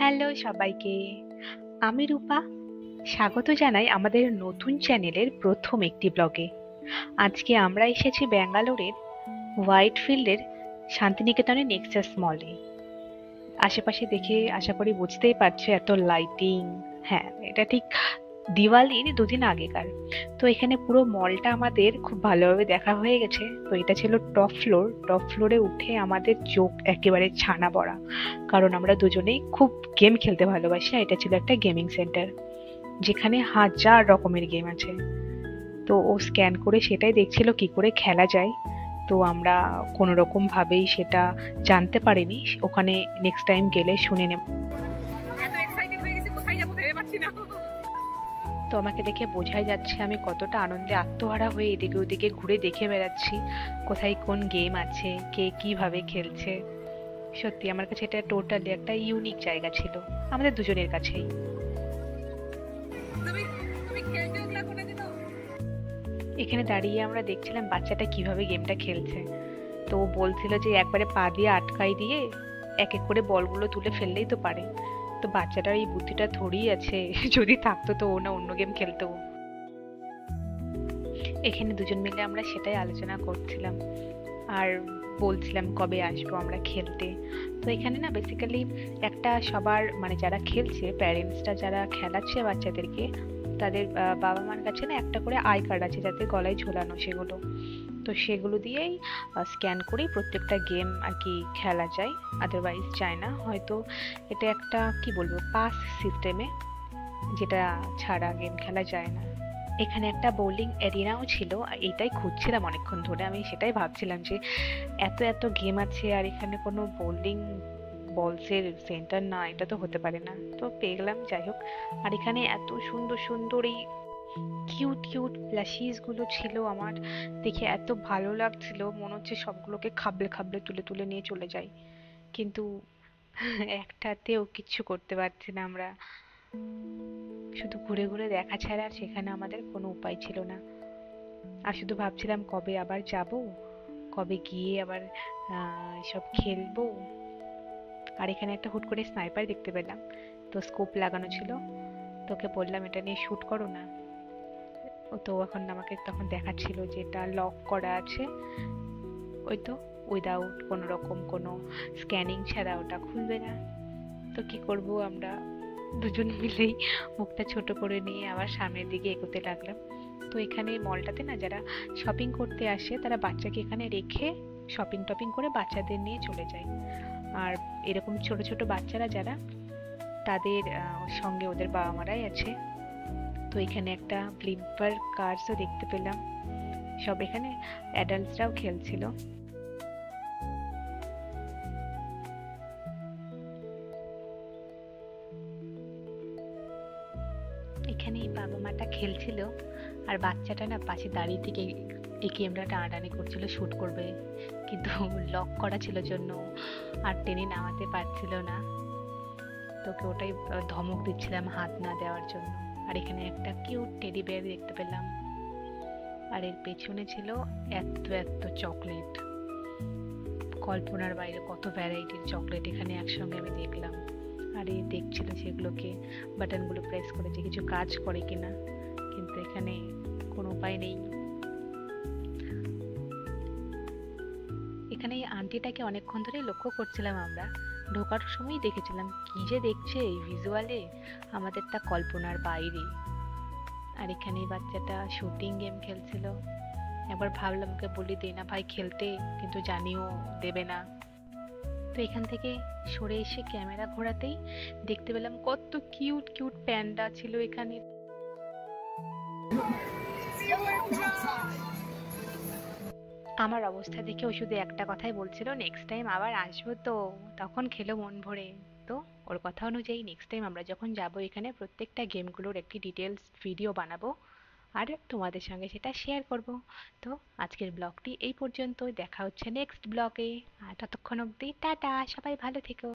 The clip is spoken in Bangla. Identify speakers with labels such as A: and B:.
A: হ্যালো সবাইকে, আমি রূপা। স্বাগত জানাই আমাদের নতুন চ্যানেলের প্রথম একটি ব্লগে। আজকে আমরা এসেছি ব্যাঙ্গালোরের হোয়াইট ফিল্ডের শান্তিনিকেতনের নেক্সাস মলে। আশেপাশে দেখে আশা করি বুঝতেই পারছো এত লাইটিং। হ্যাঁ, এটা ঠিক দিওয়ালির দুদিন আগেকার। তো এখানে পুরো মলটা আমাদের খুব ভালোভাবে দেখা হয়ে গেছে। তো এটা ছিল টপ ফ্লোরে উঠে আমাদের চোখ একেবারে ছানা বড়া, কারণ আমরা দুজনেই খুব গেম খেলতে ভালোবাসি। আর এটা ছিল একটা গেমিং সেন্টার যেখানে হাজার রকমের গেম আছে। তো ও স্ক্যান করে সেটাই দেখছিল কি করে খেলা যায়। তো আমরা কোনো রকম ভাবেই সেটা জানতে পারিনি, ওখানে নেক্সট টাইম গেলে শুনে নেব। তো আমাকে দেখে বোঝাই যাচ্ছে আমি কতটা আনন্দে আত্মহারা হয়ে এদিকে ওদিকে ঘুরে দেখে বেড়াচ্ছি কোথায় কোন গেম আছে, কে কিভাবে খেলছে। সত্যি আমার কাছে এটা টোটালি একটা ইউনিক জায়গা ছিল, আমাদের দুজনের কাছেই। এখানে দাঁড়িয়ে আমরা দেখছিলাম বাচ্চাটা কিভাবে গেমটা খেলছে। তো ও বলছিল যে একবারে পা দিয়ে আটকাই দিয়ে এক এক করে বলগুলো তুলে ফেললেই তো পারে। তো বাচ্চাটার এই বুদ্ধিটা থোড়ই আছে যদি থাকতো তো ও না অন্য গেম খেলতো। এখানে দুজন মিলে আমরা সেটাই আলোচনা করছিলাম আর বলছিলাম কবে আসবো আমরা খেলতে। তো এখানে না বেসিক্যালি একটা সবার মানে যারা খেলছে প্যারেন্টসরা যারা খেলাচ্ছে বাচ্চাদেরকে, তাদের বাবা মার কাছে না একটা করে আই কার্ড আছে যাতে গলায় ঝোলানো, সেগুলো তো সেগুলো দিয়েই স্ক্যান করেই প্রত্যেকটা গেম আর কি খেলা যায়, আদারওয়াইজ যায় না। হয়তো এটা একটা কি বলবো পাস সিস্টেমে, যেটা ছাড়া গেম খেলা যায় না। এখানে একটা বোলিং এরিনাও ছিল, আর এটাই খুঁজছিলাম অনেকক্ষণ ধরে। আমি সেটাই ভাবছিলাম যে এত এত গেম আছে আর এখানে কোনো বোলিং বলসের সেন্টার না, এটা তো হতে পারে না। তো পেয়ে গেলাম, যাই হোক। আর এখানে এত সুন্দর সুন্দর এই কিউট কিউট প্লাশিস গুলো ছিল, আমার দেখে এত ভালো লাগছিল, মনে হচ্ছে সবগুলোকে খাবলে খাবলে তুলে তুলে নিয়ে চলে যাই। কিন্তু একটাতেও কিচ্ছু করতে পারছি না আমরা, শুধু ঘুরে ঘুরে দেখা ছাড়া আর সেখানে আমাদের কোনো উপায় ছিল না। আর শুধু ভাবছিলাম কবে আবার যাব, কবে গিয়ে আবার সব খেলবো। আর এখানে একটা হুট করে স্নাইপার দেখতে পেলাম, তো স্কোপ লাগানো ছিল। তোকে বললাম এটা নিয়ে শুট করো না। ও তো এখন আমাকে তখন দেখাচ্ছিল যে এটা লক করা আছে, ওই তো উইদাউট কোনো রকম কোনো স্ক্যানিং ছাড়া ওটা খুলবে না। তো কি করব, আমরা দুজন মিলেই মুখটা ছোট করে নিয়ে আবার সামনের দিকে এগোতে লাগলাম। তো এখানে মলটাতে না যারা শপিং করতে আসে তারা বাচ্চাকে এখানে রেখে শপিং টপিং করে বাচ্চাদের নিয়ে চলে যায়। আর এরকম ছোট ছোট বাচ্চারা যারা, তাদের সঙ্গে ওদের বাবা মারাই আছে। তো এখানে একটা ব্লিম্পার কার্সও দেখতে পেলাম, সব এখানে অ্যাডাল্টসরাও খেলছিল। এখানে এই বাবা মাটা খেলছিল আর বাচ্চাটা না পাশে দাঁড়িয়ে থেকে এই গেমটা টানাটানি করছিল, শুট করবে, কিন্তু লক করা ছিল জন্য আর টেনে নামাতে পারছিল না। তোকে ওটাই ধমক দিচ্ছিলাম হাত না দেওয়ার জন্য। আর এখানে একটা কিউট টেডি বেয়ার দেখতে পেলাম, আর এর পেছনে ছিল এত এত চকলেট, কল্পনার বাইরে কত ভ্যারাইটির চকলেট এখানে একসঙ্গে আমি দেখলাম। আর এ দেখছিল সেগুলোকে, বাটনগুলো প্রেস করে যে কিছু কাজ করে কিনা, কিন্তু এখানে কোনো উপায় নেই। এখানে এই আন্টিটাকে অনেকক্ষণ ধরে লক্ষ্য করছিলাম আমরা, ঢোকার সময়ই দেখেছিলাম কি যে দেখছে এই ভিজুয়ালে, আমাদের তা কল্পনার বাইরে। আর এখানে এই বাচ্চাটা শুটিং গেম খেলছিল। একবার ভাবলাম ওকে বলি দে না ভাই খেলতে, কিন্তু জানিও দেবে না। তো এখান থেকে সরে এসে ক্যামেরা ঘোরাতেই দেখতে পেলাম কত কিউট কিউট প্যান্ডা ছিল এখানে। আমার অবস্থা দেখে ও শুধু একটা কথাই বলছিল, নেক্সট টাইম আবার আসবো তো, তখন খেলো মন ভরে। তো ওর কথা অনুযায়ী নেক্সট টাইম আমরা যখন যাব এখানে প্রত্যেকটা গেমগুলোর একটি ডিটেলস ভিডিও বানাবো আর তোমাদের সঙ্গে সেটা শেয়ার করব। তো আজকের ব্লগটি এই পর্যন্তই, দেখা হচ্ছে নেক্সট ব্লগে। আর ততক্ষণ অবধি টাটা, সবাই ভালো থেকো।